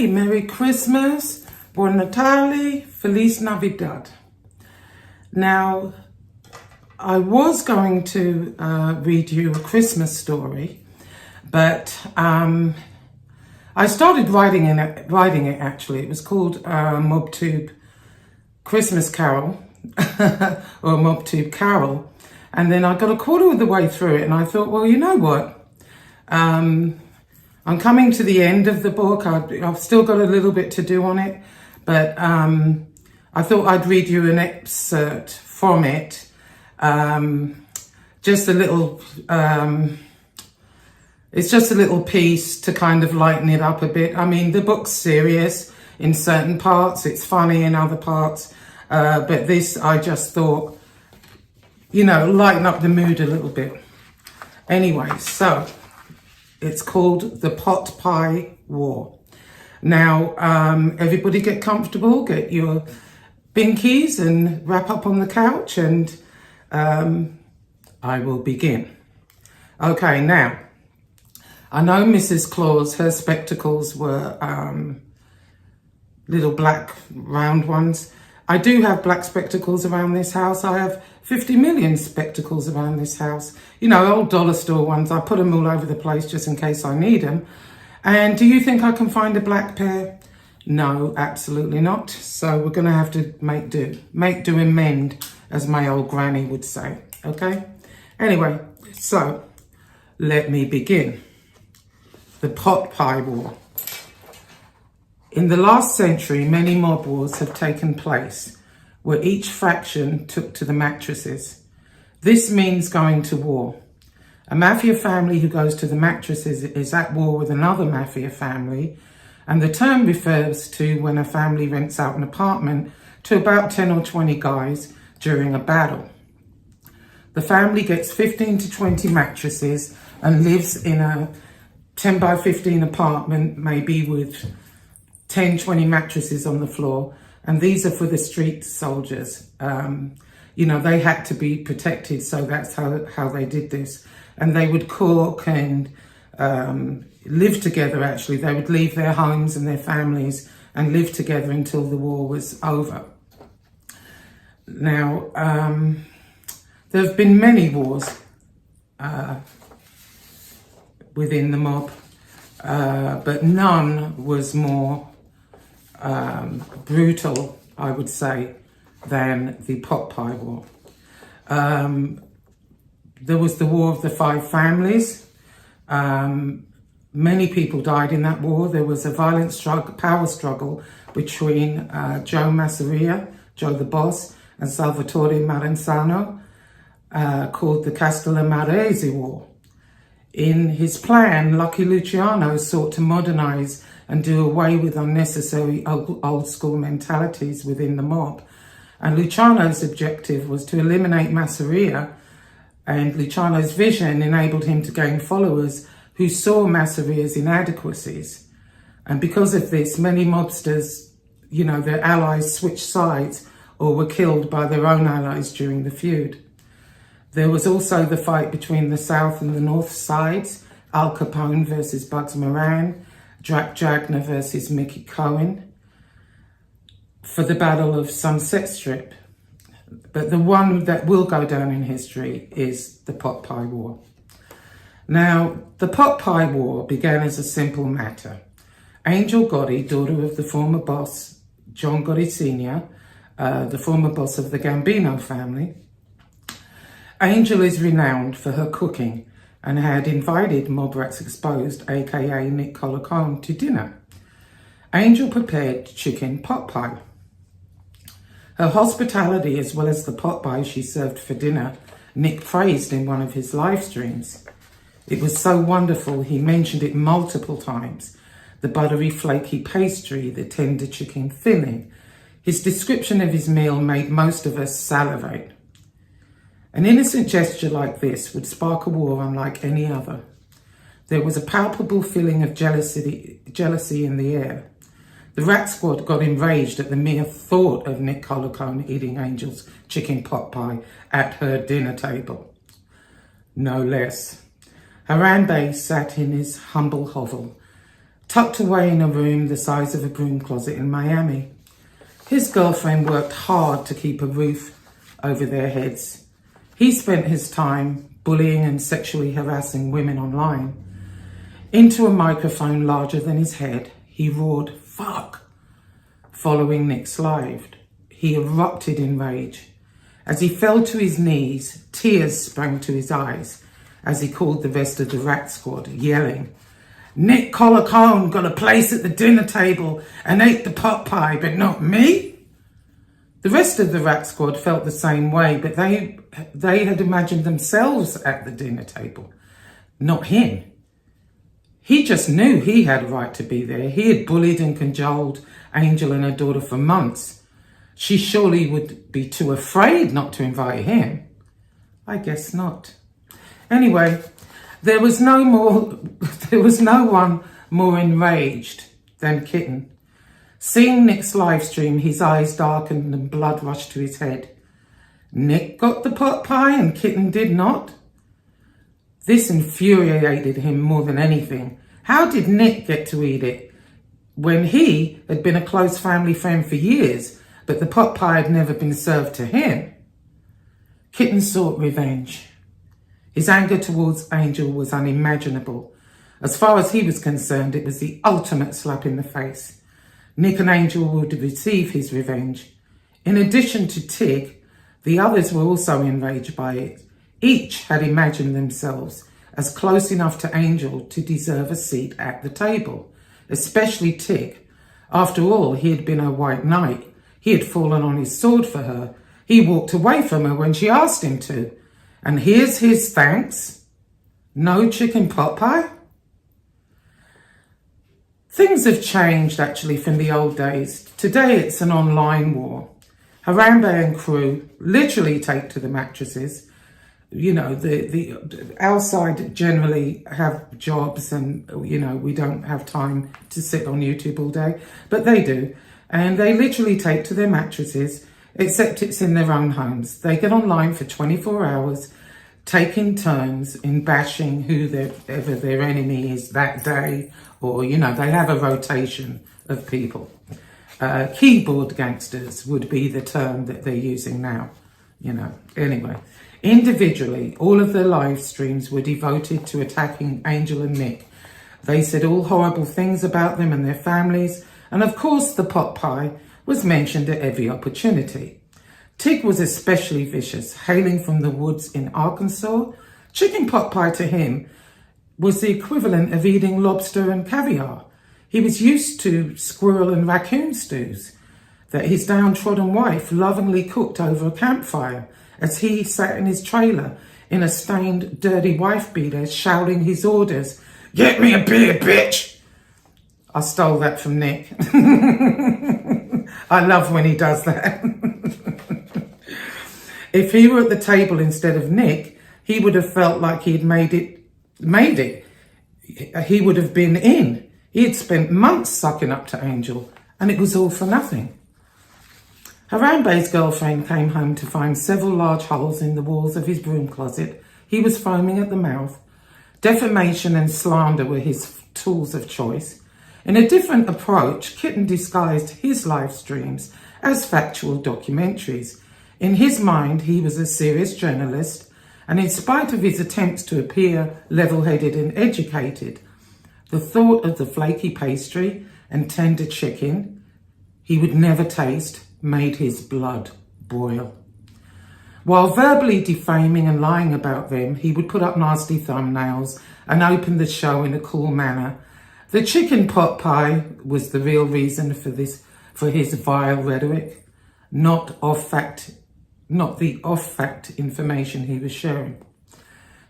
everybody. Merry Christmas, Buon Natale, Feliz Navidad. Now, I was going to read you a Christmas story, but I started writing it actually. It was called MobTube Christmas Carol, or MobTube Carol. And then I got a quarter of the way through it and I thought, well, you know what? I'm coming to the end of the book. I've still got a little bit to do on it, but I thought I'd read you an excerpt from it. Just a little, it's just a little piece to kind of lighten it up a bit. I mean, the book's serious in certain parts, it's funny in other parts, but this, I just thought, you know, lighten up the mood a little bit. Anyway, so it's called The Pot Pie War. Now, everybody get comfortable, get your binkies and wrap up on the couch, and I will begin. Okay, now, I know Mrs. Claus, her spectacles were little black round ones. I do have black spectacles around this house. I have 50 million spectacles around this house. You know, old dollar store ones. I put them all over the place just in case I need them. And do you think I can find a black pair? No, absolutely not. So we're going to have to make do. Make do and mend, as my old granny would say. Okay? Anyway, so let me begin. The Pot Pie War. In the last century, many mob wars have taken place where each faction took to the mattresses. This means going to war. A mafia family who goes to the mattresses is at war with another mafia family, and the term refers to when a family rents out an apartment to about 10 or 20 guys during a battle. The family gets 15 to 20 mattresses and lives in a 10 by 15 apartment, maybe with 10, 20 mattresses on the floor, and these are for the street soldiers. You know, they had to be protected, so that's how they did this. And they would cook and live together, actually. They would leave their homes and their families and live together until the war was over. Now, there have been many wars within the mob, but none was more brutal, I would say, than the Pot Pie War. There was the War of the Five Families. Many people died in that war. There was a violent power struggle between Joe Masseria, Joe the Boss, and Salvatore Marenzano, called the Castellamarese War. In his plan, Lucky Luciano sought to modernize and do away with unnecessary old school mentalities within the mob. And Luciano's objective was to eliminate Masseria, and Luciano's vision enabled him to gain followers who saw Masseria's inadequacies. And because of this, many mobsters, you know, their allies switched sides or were killed by their own allies during the feud. There was also the fight between the South and the North sides, Al Capone versus Bugs Moran, Jack Jagner versus Mickey Cohen, for the Battle of Sunset Strip. But the one that will go down in history is the Pot Pie War. Now, the Pot Pie War began as a simple matter. Angel Gotti, daughter of the former boss, John Gotti Sr., the former boss of the Gambino family. Angel is renowned for her cooking and had invited Mob Rats Exposed, aka Nick Colacone, to dinner. Angel prepared chicken pot pie. Her hospitality, as well as the pot pie she served for dinner, Nick praised in one of his live streams. It was so wonderful, he mentioned it multiple times. The buttery, flaky pastry, the tender chicken filling. His description of his meal made most of us salivate. An innocent gesture like this would spark a war unlike any other. There was a palpable feeling of jealousy in the air. The Rat Squad got enraged at the mere thought of Nick Colacone eating Angel's chicken pot pie at her dinner table. No less. Harambe sat in his humble hovel, tucked away in a room the size of a broom closet in Miami. His girlfriend worked hard to keep a roof over their heads. He spent his time bullying and sexually harassing women online. Into a microphone larger than his head, he roared, "Fuck!" Following Nick's live. He erupted in rage. As he fell to his knees, tears sprang to his eyes as he called the rest of the rat squad, yelling, "Nick Colacone got a place at the dinner table and ate the pot pie, but not me." The rest of the rat squad felt the same way, but they had imagined themselves at the dinner table, not him. He just knew he had a right to be there. He had bullied and cajoled Angel and her daughter for months. She surely would be too afraid not to invite him. I guess not. Anyway, there was no one more enraged than Kitten. Seeing Nick's live stream, his eyes darkened and blood rushed to his head. Nick got the pot pie and Kitten did not? This infuriated him more than anything. How did Nick get to eat it when he had been a close family friend for years, but the pot pie had never been served to him? Kitten sought revenge. His anger towards Angel was unimaginable. As far as he was concerned, it was the ultimate slap in the face. Nick and Angel would receive his revenge. In addition to Tig, the others were also enraged by it. Each had imagined themselves as close enough to Angel to deserve a seat at the table, especially Tig. After all, he had been her white knight. He had fallen on his sword for her. He walked away from her when she asked him to. And here's his thanks. No chicken pot pie? Things have changed actually from the old days. Today it's an online war. Harambe and crew literally take to the mattresses. You know, the outside generally have jobs and, you know, we don't have time to sit on YouTube all day, but they do. And they literally take to their mattresses, except it's in their own homes. They get online for 24 hours, taking turns in bashing whoever their enemy is that day, or, you know, they have a rotation of people. Keyboard gangsters would be the term that they're using now, you know. Anyway, individually, all of their live streams were devoted to attacking Angel and Nick. They said all horrible things about them and their families, and of course the pot pie was mentioned at every opportunity. Tig was especially vicious, hailing from the woods in Arkansas. Chicken pot pie to him was the equivalent of eating lobster and caviar. He was used to squirrel and raccoon stews that his downtrodden wife lovingly cooked over a campfire as he sat in his trailer in a stained, dirty wife beater shouting his orders, "Get me a beer, bitch!" I stole that from Nick. I love when he does that. If he were at the table instead of Nick, he would have felt like he'd made it. He would have been in. He had spent months sucking up to Angel, and it was all for nothing. Harambe's girlfriend came home to find several large holes in the walls of his broom closet. He was foaming at the mouth. Defamation and slander were his tools of choice. In a different approach, Kitten disguised his live streams as factual documentaries. In his mind, he was a serious journalist, and in spite of his attempts to appear level-headed and educated, the thought of the flaky pastry and tender chicken he would never taste made his blood boil. While verbally defaming and lying about them, he would put up nasty thumbnails and open the show in a cool manner. The chicken pot pie was the real reason for his vile rhetoric, not the off-fact information he was sharing.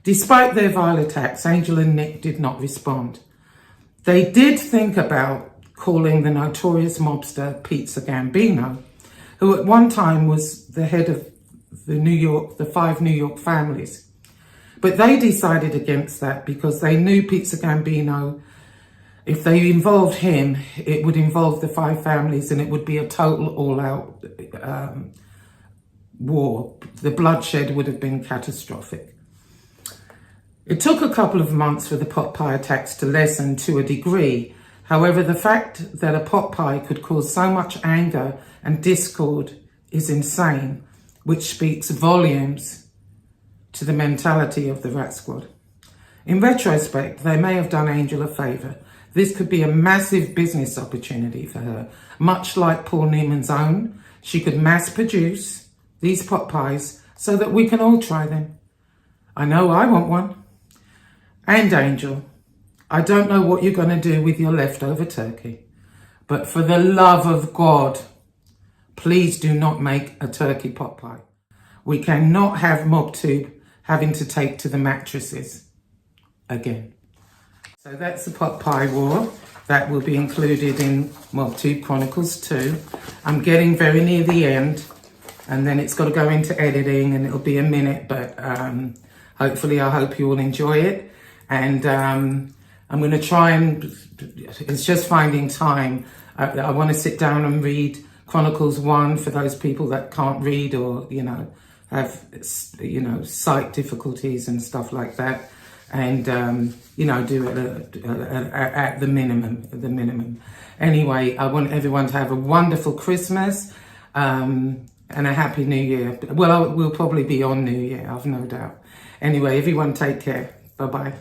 Despite their vile attacks, Angel and Nick did not respond. They did think about calling the notorious mobster Pizza Gambino, who at one time was the head of the 5 New York families. But they decided against that because they knew Pizza Gambino, if they involved him, it would involve the 5 families and it would be a total all-out war. The bloodshed would have been catastrophic. It took a couple of months for the pot pie attacks to lessen to a degree, However, the fact that a pot pie could cause so much anger and discord is insane, which speaks volumes to the mentality of the Rat Squad. In retrospect, they may have done Angel a favour. This could be a massive business opportunity for her. Much like Paul Newman's own, she could mass produce these pot pies so that we can all try them. I know I want one. And Angel, I don't know what you're going to do with your leftover turkey, but for the love of God, please do not make a turkey pot pie. We cannot have MobTube having to take to the mattresses again. So that's the pot pie war. That will be included in MobTube Chronicles 2. I'm getting very near the end, and then it's got to go into editing, and it'll be a minute, but hopefully I hope you all enjoy it. And I'm going to try and, it's just finding time. I want to sit down and read Chronicles 1 for those people that can't read or, have, sight difficulties and stuff like that. And, do it at the minimum, Anyway, I want everyone to have a wonderful Christmas and a happy New Year. Well, we'll probably be on New Year, I've no doubt. Anyway, everyone take care. Bye-bye.